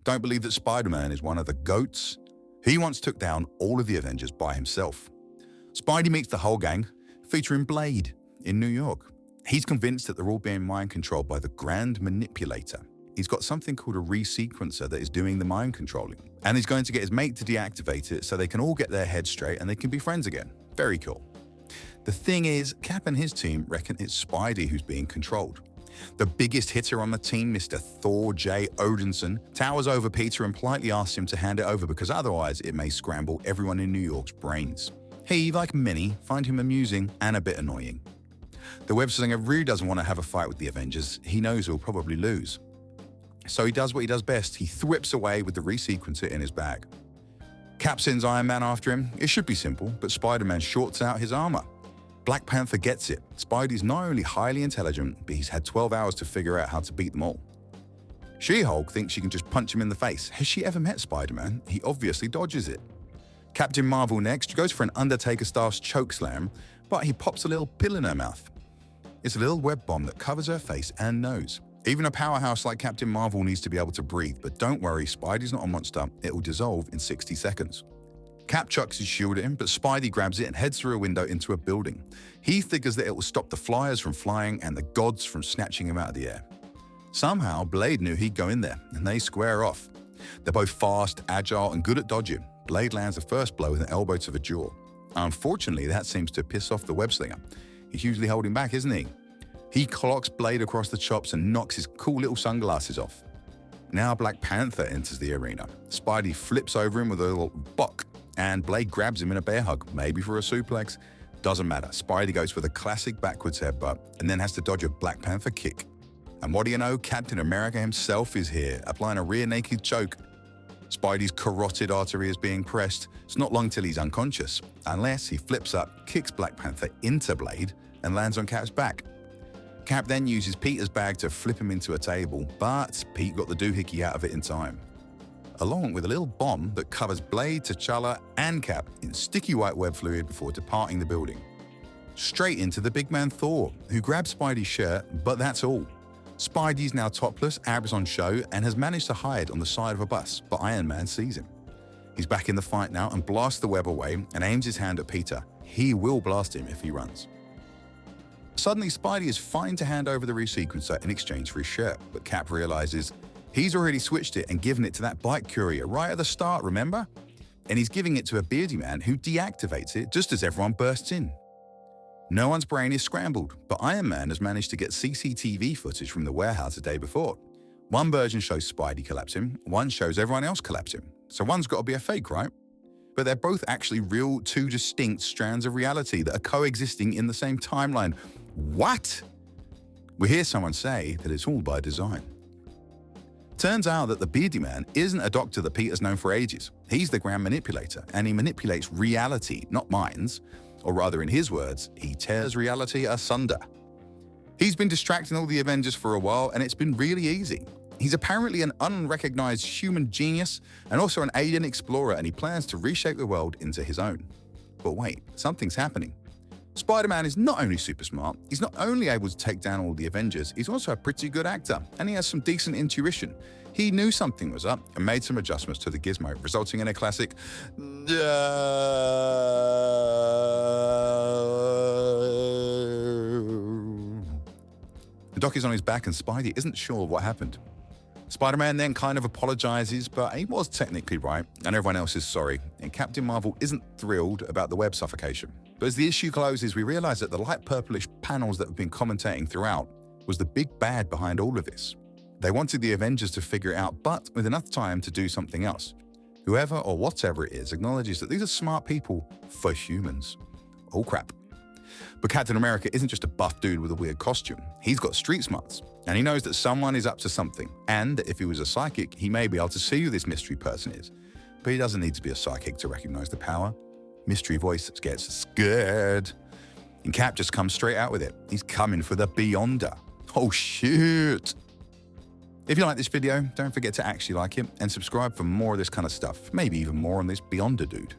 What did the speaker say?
Don't believe that Spider-Man is one of the GOATs? He once took down all of the Avengers by himself. Spidey meets the whole gang, featuring Blade in New York. He's convinced that they're all being mind-controlled by the Grand Manipulator. He's got something called a resequencer that is doing the mind controlling. And he's going to get his mate to deactivate it so they can all get their heads straight and they can be friends again. Very cool. The thing is, Cap and his team reckon it's Spidey who's being controlled. The biggest hitter on the team, Mr. Thor J. Odinson, towers over Peter and politely asks him to hand it over because otherwise it may scramble everyone in New York's brains. He, like many, find him amusing and a bit annoying. The web slinger really doesn't want to have a fight with the Avengers. He knows he'll probably lose. So he does what he does best. He thrips away with the resequencer in his bag. Cap sends Iron Man after him. It should be simple, but Spider-Man shorts out his armor. Black Panther gets it. Spidey's not only highly intelligent, but he's had 12 hours to figure out how to beat them all. She-Hulk thinks she can just punch him in the face. Has she ever met Spider-Man? He obviously dodges it. Captain Marvel next goes for an Undertaker-style chokeslam, but he pops a little pill in her mouth. It's a little web bomb that covers her face and nose. Even a powerhouse like Captain Marvel needs to be able to breathe, but don't worry, Spidey's not a monster. It will dissolve in 60 seconds. Cap chucks his shield at him, but Spidey grabs it and heads through a window into a building. He figures that it will stop the flyers from flying and the gods from snatching him out of the air. Somehow, Blade knew he'd go in there, and they square off. They're both fast, agile, and good at dodging. Blade lands the first blow with an elbow to the jaw. Unfortunately, that seems to piss off the web-slinger. He's usually holding back, isn't he? He clocks Blade across the chops and knocks his cool little sunglasses off. Now Black Panther enters the arena. Spidey flips over him with a little buck, and Blade grabs him in a bear hug, maybe for a suplex. Doesn't matter. Spidey goes for the classic backwards headbutt and then has to dodge a Black Panther kick. And what do you know? Captain America himself is here, applying a rear naked choke. Spidey's carotid artery is being pressed. It's not long till he's unconscious, unless he flips up, kicks Black Panther into Blade, and lands on Cap's back. Cap then uses Peter's bag to flip him into a table, but Pete got the doohickey out of it in time, along with a little bomb that covers Blade, T'Challa, and Cap in sticky white web fluid before departing the building. Straight into the big man Thor, who grabs Spidey's shirt, but that's all. Spidey's now topless, abs on show, and has managed to hide on the side of a bus, but Iron Man sees him. He's back in the fight now and blasts the web away and aims his hand at Peter. He will blast him if he runs. Suddenly, Spidey is fine to hand over the resequencer in exchange for his shirt, but Cap realizes he's already switched it and given it to that bike courier right at the start, remember? And he's giving it to a beardy man who deactivates it just as everyone bursts in. No one's brain is scrambled, but Iron Man has managed to get CCTV footage from the warehouse the day before. One version shows Spidey collapsing, one shows everyone else collapsing. So one's got to be a fake, right? But they're both actually real, two distinct strands of reality that are coexisting in the same timeline. What? We hear someone say that it's all by design. Turns out that the beardy man isn't a doctor that Peter's known for ages. He's the Grand Manipulator, and he manipulates reality, not minds. Or rather, in his words, he tears reality asunder. He's been distracting all the Avengers for a while, and it's been really easy. He's apparently an unrecognized human genius and also an alien explorer, and he plans to reshape the world into his own. But wait, something's happening. Spider-Man is not only super smart, he's not only able to take down all the Avengers, he's also a pretty good actor, and he has some decent intuition. He knew something was up and made some adjustments to the gizmo, resulting in a classic The Doc is on his back and Spidey isn't sure what happened. Spider-Man then kind of apologizes, but he was technically right, and everyone else is sorry, and Captain Marvel isn't thrilled about the web suffocation. But as the issue closes, we realize that the light purplish panels that have been commentating throughout was the big bad behind all of this. They wanted the Avengers to figure it out, but with enough time to do something else. Whoever or whatever it is acknowledges that these are smart people for humans. Oh crap. But Captain America isn't just a buff dude with a weird costume. He's got street smarts, and he knows that someone is up to something, and that if he was a psychic, he may be able to see who this mystery person is. But he doesn't need to be a psychic to recognize the power. Mystery voice gets scared, and Cap just comes straight out with it. He's coming for the Beyonder. Oh shit! If you like this video, don't forget to actually like it and subscribe for more of this kind of stuff, maybe even more on this Beyonder dude.